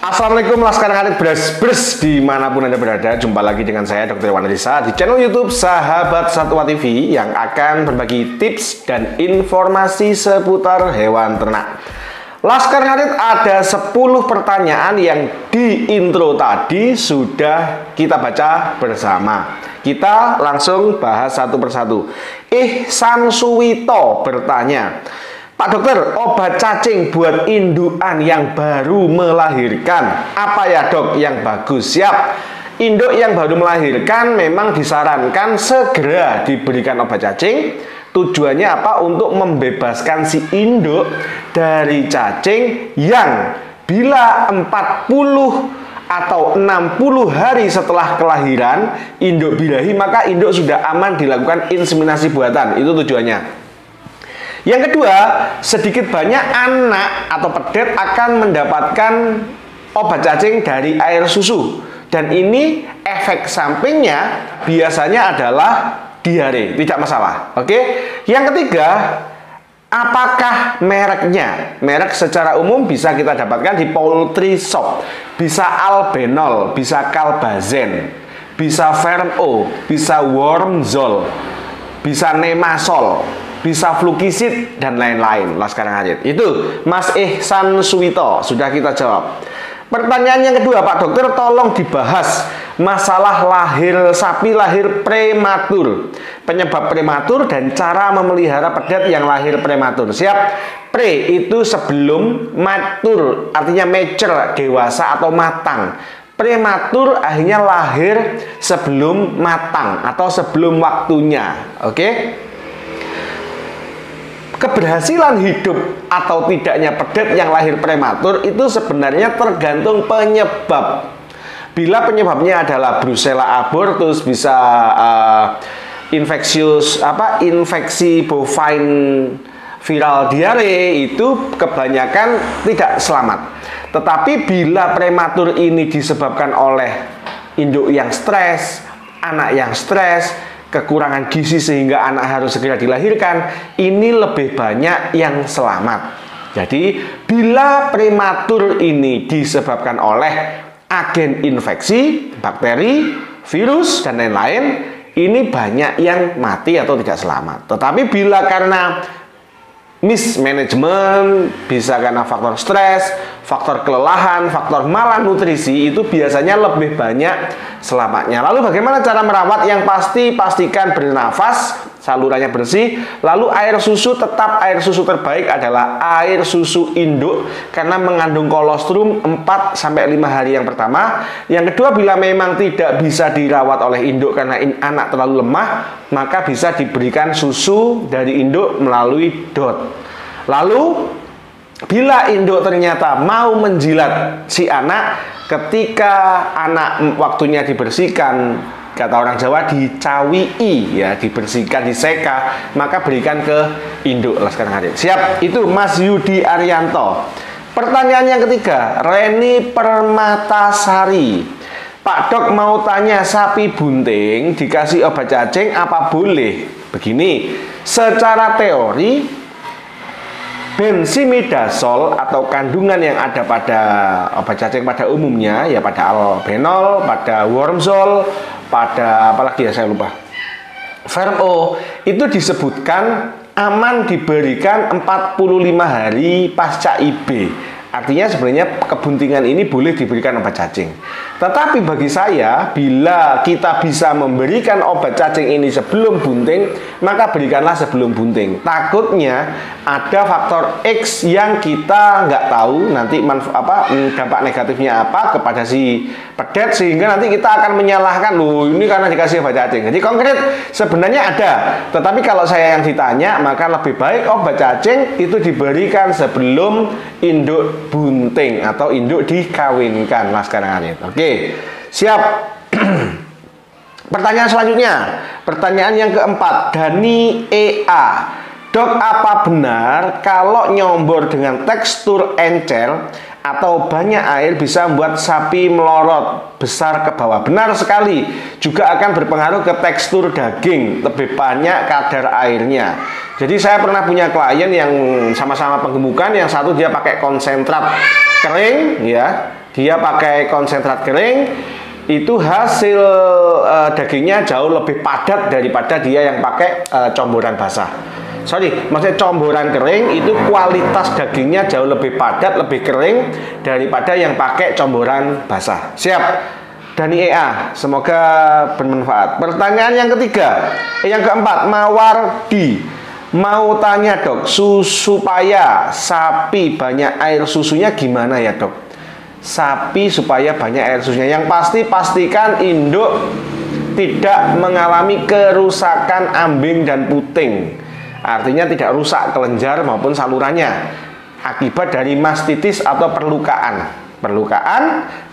Assalamualaikum Laskar Ngarit Bres dimanapun Anda berada. Jumpa lagi dengan saya Dr. Iwan Adisa di channel YouTube Sahabat Satwa TV yang akan berbagi tips dan informasi seputar hewan ternak. Laskar Ngarit, ada 10 pertanyaan yang di intro tadi sudah kita baca bersama. Kita langsung bahas satu persatu. Ihsan Suwito bertanya, Pak Dokter, obat cacing buat indukan yang baru melahirkan, apa ya dok yang bagus? Siap. Induk yang baru melahirkan memang disarankan segera diberikan obat cacing. Tujuannya apa? Untuk membebaskan si induk dari cacing yang bila 40 atau 60 hari setelah kelahiran induk birahi, maka induk sudah aman dilakukan inseminasi buatan. Itu tujuannya. Yang kedua, sedikit banyak anak atau pedet akan mendapatkan obat cacing dari air susu. Dan ini efek sampingnya biasanya adalah diare, tidak masalah. Oke. Yang ketiga, apakah mereknya? Merek secara umum bisa kita dapatkan di poultry shop. Bisa Albenol, bisa Calbazen, bisa Fermo, bisa Wormzol, bisa Nemasol, bisa Flukisid, dan lain-lain. Laskar Ngarit. Itu Mas Ihsan Suwito, sudah kita jawab. Pertanyaan yang kedua, Pak Dokter, tolong dibahas masalah sapi lahir prematur, penyebab prematur dan cara memelihara pedet yang lahir prematur. Siap. Pre itu sebelum matur, artinya mature, dewasa atau matang. Prematur akhirnya lahir sebelum matang atau sebelum waktunya. Oke. Keberhasilan hidup atau tidaknya pedet yang lahir prematur itu sebenarnya tergantung penyebab. Bila penyebabnya adalah Brucella abortus, bisa infeksi bovine viral diare, itu kebanyakan tidak selamat. Tetapi bila prematur ini disebabkan oleh induk yang stres, anak yang stres, kekurangan gizi sehingga anak harus segera dilahirkan, ini lebih banyak yang selamat. Jadi bila prematur ini disebabkan oleh agen infeksi, bakteri, virus, dan lain-lain, ini banyak yang mati atau tidak selamat. Tetapi bila karena mismanagement, bisa karena faktor stres, faktor kelelahan, faktor malnutrisi, itu biasanya lebih banyak selamatnya. Lalu bagaimana cara merawat? Yang pasti, pastikan bernafas, salurannya bersih. Lalu air susu, tetap air susu terbaik adalah air susu induk karena mengandung kolostrum 4-5 hari yang pertama. Yang kedua, bila memang tidak bisa dirawat oleh induk karena anak terlalu lemah, maka bisa diberikan susu dari induk melalui DOT. Lalu bila induk ternyata mau menjilat si anak, ketika anak waktunya dibersihkan, kata orang Jawa dicawii, ya, dibersihkan, diseka, maka berikan ke induk. Laskar Ngarit. Siap. Itu Mas Yudi Arianto. Pertanyaan yang ketiga, Reni Permatasari. Pak Dok, mau tanya, sapi bunting dikasih obat cacing apa boleh? Begini, secara teori bensimidazol atau kandungan yang ada pada obat cacing pada umumnya, ya pada Albenol, pada Wormzol, pada apalagi ya saya lupa, Fermo, itu disebutkan aman diberikan 45 hari pasca IB. Artinya sebenarnya kebuntingan ini boleh diberikan obat cacing. Tetapi bagi saya, bila kita bisa memberikan obat cacing ini sebelum bunting, maka berikanlah sebelum bunting. Takutnya ada faktor X yang kita nggak tahu nanti dampak negatifnya apa kepada si pedet, sehingga nanti kita akan menyalahkan, loh ini karena dikasih obat cacing. Jadi konkret sebenarnya ada, tetapi kalau saya yang ditanya, maka lebih baik obat cacing itu diberikan sebelum induk bunting atau induk dikawinkan. Laskar Ngarit. Oke, siap. Pertanyaan selanjutnya, pertanyaan yang keempat, Dani EA. Dok, apa benar kalau nyombor dengan tekstur encer atau banyak air bisa membuat sapi melorot besar ke bawah? Benar sekali. Juga akan berpengaruh ke tekstur daging, lebih banyak kadar airnya. Jadi saya pernah punya klien yang sama-sama penggemukan, yang satu dia pakai konsentrat kering, ya, dia pakai konsentrat kering, itu hasil dagingnya jauh lebih padat daripada dia yang pakai comboran basah. Maksudnya comboran kering itu kualitas dagingnya jauh lebih padat, lebih kering daripada yang pakai comboran basah. Siap? Dani EA, semoga bermanfaat. Pertanyaan yang ketiga, yang keempat, Mawar D. Mau tanya dok, supaya sapi banyak air susunya gimana ya dok? Sapi supaya banyak air susunya, yang pasti pastikan induk tidak mengalami kerusakan ambing dan puting. Artinya tidak rusak kelenjar maupun salurannya akibat dari mastitis atau perlukaan,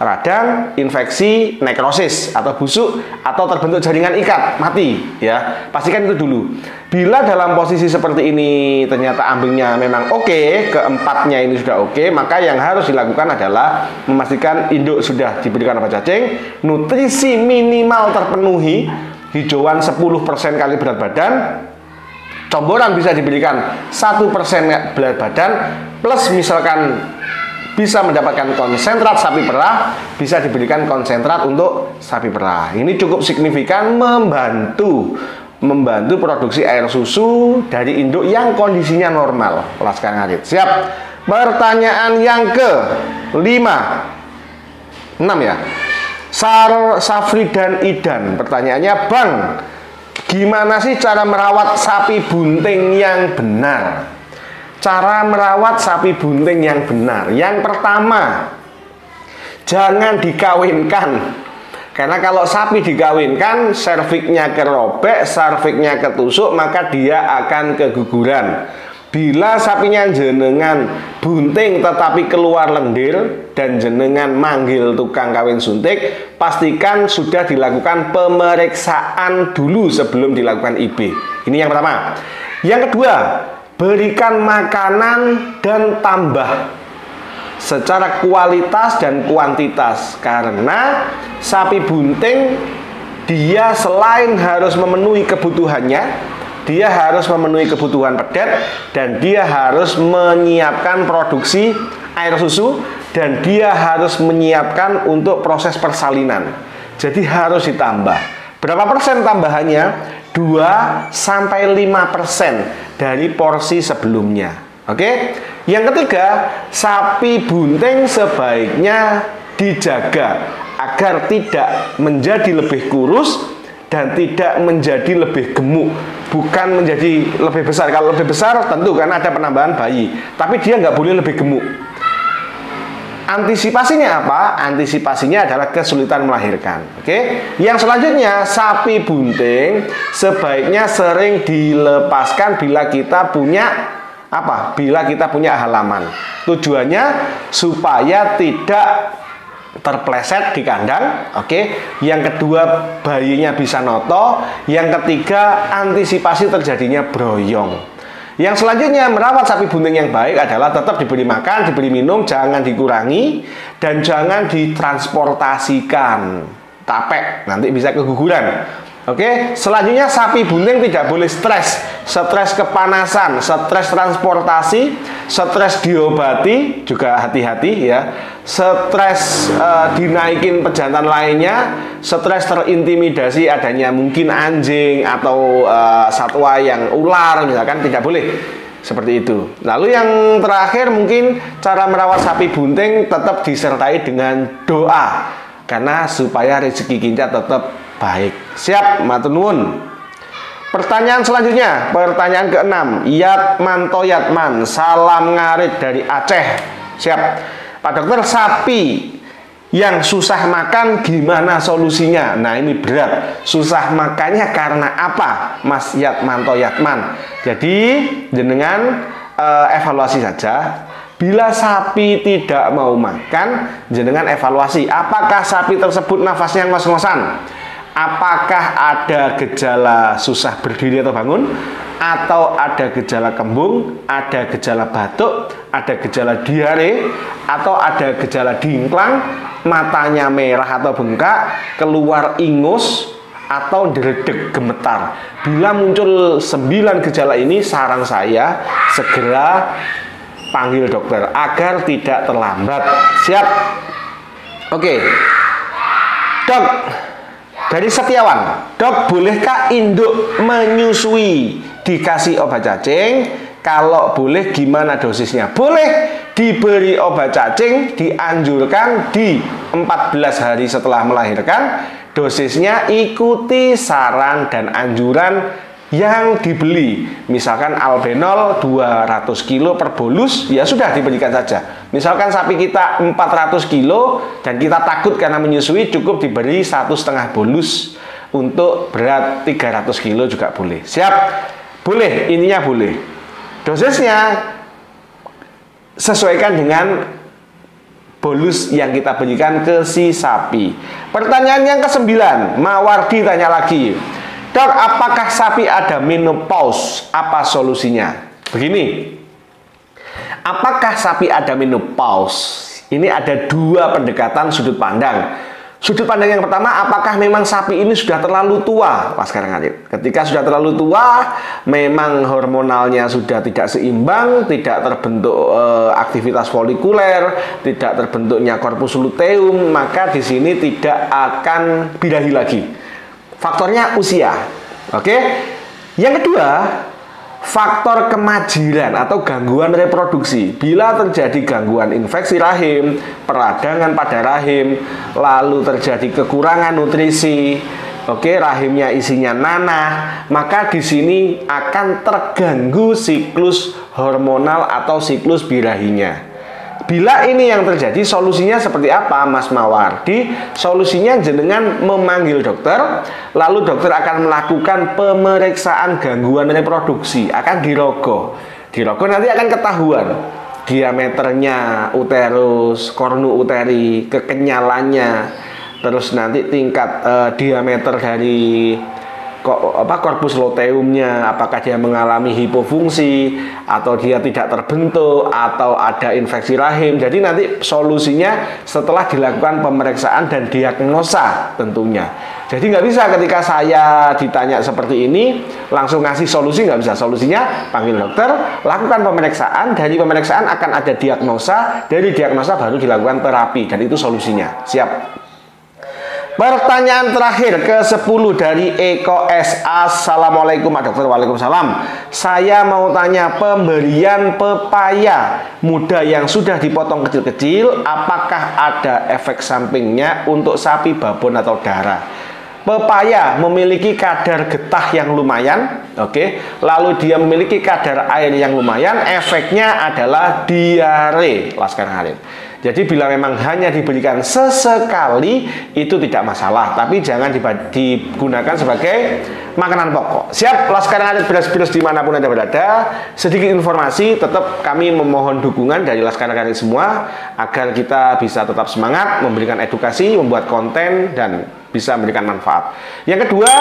radang, infeksi, nekrosis atau busuk atau terbentuk jaringan ikat, mati, ya. Pastikan itu dulu. Bila dalam posisi seperti ini ternyata ambingnya memang oke, keempatnya ini sudah oke, maka yang harus dilakukan adalah memastikan induk sudah diberikan obat cacing, nutrisi minimal terpenuhi, hijauan 10% kali berat badan, comboran bisa diberikan 1% berat badan, plus misalkan bisa mendapatkan konsentrat sapi perah, bisa diberikan konsentrat untuk sapi perah. Ini cukup signifikan membantu produksi air susu dari induk yang kondisinya normal. Laskar ngarit. Siap. Pertanyaan yang ke-6 ya. Safri dan Idan. Pertanyaannya, Bang, gimana sih cara merawat sapi bunting yang benar? Cara merawat sapi bunting yang benar. Yang pertama, jangan dikawinkan. Karena kalau sapi dikawinkan, serviknya kerobek, serviknya ketusuk, maka dia akan keguguran. Bila sapinya jenengan bunting tetapi keluar lendir dan jenengan manggil tukang kawin suntik, pastikan sudah dilakukan pemeriksaan dulu sebelum dilakukan IB. Ini yang pertama. Yang kedua, berikan makanan dan tambah secara kualitas dan kuantitas, karena sapi bunting dia selain harus memenuhi kebutuhannya, dia harus memenuhi kebutuhan pedet, dan dia harus menyiapkan produksi air susu, dan dia harus menyiapkan untuk proses persalinan. Jadi harus ditambah. Berapa persen tambahannya? 2-5% dari porsi sebelumnya. Oke? Yang ketiga, sapi bunting sebaiknya dijaga agar tidak menjadi lebih kurus dan tidak menjadi lebih gemuk, bukan menjadi lebih besar. Kalau lebih besar tentu karena ada penambahan bayi, tapi dia nggak boleh lebih gemuk. Antisipasinya apa? Antisipasinya adalah kesulitan melahirkan. Oke? Yang selanjutnya, sapi bunting sebaiknya sering dilepaskan bila kita punya apa? Bila kita punya halaman. Tujuannya supaya tidak terpleset di kandang. Oke? Yang kedua, bayinya bisa noto. Yang ketiga, antisipasi terjadinya broyong. Yang selanjutnya, merawat sapi bunting yang baik adalah tetap diberi makan, diberi minum, jangan dikurangi, dan jangan ditransportasikan. Tapek, nanti bisa keguguran. Oke, selanjutnya sapi bunting tidak boleh stres. Stres kepanasan, stres transportasi, stres diobati, juga hati-hati ya. Stres dinaikin pejantan lainnya, stres terintimidasi adanya mungkin anjing atau satwa yang ular misalkan, tidak boleh seperti itu. Lalu yang terakhir, mungkin cara merawat sapi bunting tetap disertai dengan doa, karena supaya rezeki kita tetap baik. Siap, matur nuwun. Pertanyaan selanjutnya, pertanyaan ke-6, Yatmanto Yatman, salam ngarit dari Aceh. Siap. Pak dokter, sapi yang susah makan gimana solusinya? Nah, ini berat. Susah makannya karena apa, Mas Yatmanto Yatman? Jadi jenengan evaluasi saja. Bila sapi tidak mau makan, jenengan evaluasi apakah sapi tersebut nafasnya ngos-ngosan, Apakah ada gejala susah berdiri atau bangun, atau ada gejala kembung, ada gejala batuk, ada gejala diare, atau ada gejala dingklang, matanya merah atau bengkak, keluar ingus, atau deredeg gemetar. Bila muncul 9 gejala ini, saran saya segera panggil dokter agar tidak terlambat. Siap? Oke. Dok, dari Setiawan, dok, bolehkah induk menyusui dikasih obat cacing? Kalau boleh, gimana dosisnya? Boleh diberi obat cacing, dianjurkan di 14 hari setelah melahirkan. Dosisnya ikuti saran dan anjuran yang dibeli. Misalkan albenol 200 kilo per bolus, ya sudah diberikan saja. Misalkan sapi kita 400 kilo dan kita takut karena menyusui, cukup diberi 1,5 bolus. Untuk berat 300 kilo juga boleh. Siap? Boleh, intinya boleh. Dosisnya sesuaikan dengan bolus yang kita berikan ke si sapi. Pertanyaan yang ke-9, Mawardi tanya lagi, dok, apakah sapi ada menopause? Apa solusinya? Begini, apakah sapi ada menopause? Ini ada 2 pendekatan sudut pandang. Sudut pandang yang pertama, apakah memang sapi ini sudah terlalu tua? Pas sekarang aja. Ketika sudah terlalu tua, memang hormonalnya sudah tidak seimbang, tidak terbentuk aktivitas folikuler, tidak terbentuknya korpus luteum, maka di sini tidak akan birahi lagi. Faktornya usia. Oke. Yang kedua, faktor kemajiran atau gangguan reproduksi. Bila terjadi gangguan infeksi rahim, peradangan pada rahim, lalu terjadi kekurangan nutrisi, rahimnya isinya nanah, maka di sini akan terganggu siklus hormonal atau siklus birahinya. Bila ini yang terjadi, solusinya seperti apa, Mas Mawardi? Solusinya jenengan memanggil dokter, lalu dokter akan melakukan pemeriksaan gangguan reproduksi, akan dirogo. Dirogo nanti akan ketahuan diameternya uterus, kornu uteri, kekenyalannya, terus nanti tingkat diameter dari korpus luteumnya, apakah dia mengalami hipofungsi atau dia tidak terbentuk atau ada infeksi rahim. Jadi nanti solusinya setelah dilakukan pemeriksaan dan diagnosa tentunya. Jadi nggak bisa ketika saya ditanya seperti ini langsung ngasih solusi, nggak bisa. Solusinya panggil dokter, lakukan pemeriksaan, dari pemeriksaan akan ada diagnosa, dari diagnosa baru dilakukan terapi, dan itu solusinya. Siap? Pertanyaan terakhir ke-10 dari Eko S. Assalamualaikum Pak Dokter. Waalaikumsalam. Saya mau tanya, pemberian pepaya muda yang sudah dipotong kecil-kecil, apakah ada efek sampingnya untuk sapi babon atau darah? Pepaya memiliki kadar getah yang lumayan, lalu dia memiliki kadar air yang lumayan, efeknya adalah diare, Laskar Ngarit. Jadi bila memang hanya diberikan sesekali itu tidak masalah, tapi jangan digunakan sebagai makanan pokok. Siap, Laskar Ngarit Beras-Beras dimanapun Anda berada. Sedikit informasi, tetap kami memohon dukungan dari Laskar Ngarit semua agar kita bisa tetap semangat memberikan edukasi, membuat konten, dan bisa memberikan manfaat. Yang kedua,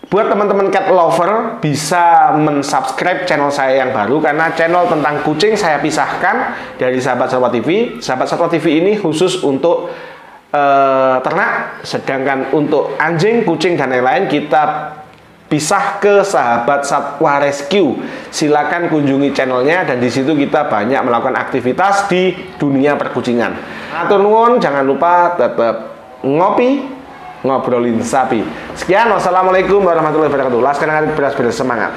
buat teman-teman cat lover bisa mensubscribe channel saya yang baru, karena channel tentang kucing saya pisahkan dari Sahabat Satwa TV. Sahabat Satwa TV ini khusus untuk ternak, sedangkan untuk anjing, kucing, dan lain-lain kita pisah ke Sahabat Satwa Rescue. Silakan kunjungi channelnya, dan di situ kita banyak melakukan aktivitas di dunia perkucingan. Atur nuwun, jangan lupa tetap ngopi, ngobrolin sapi. Sekian, wassalamualaikum warahmatullahi wabarakatuh. Laskar Ngarit Beras-Beras semangat.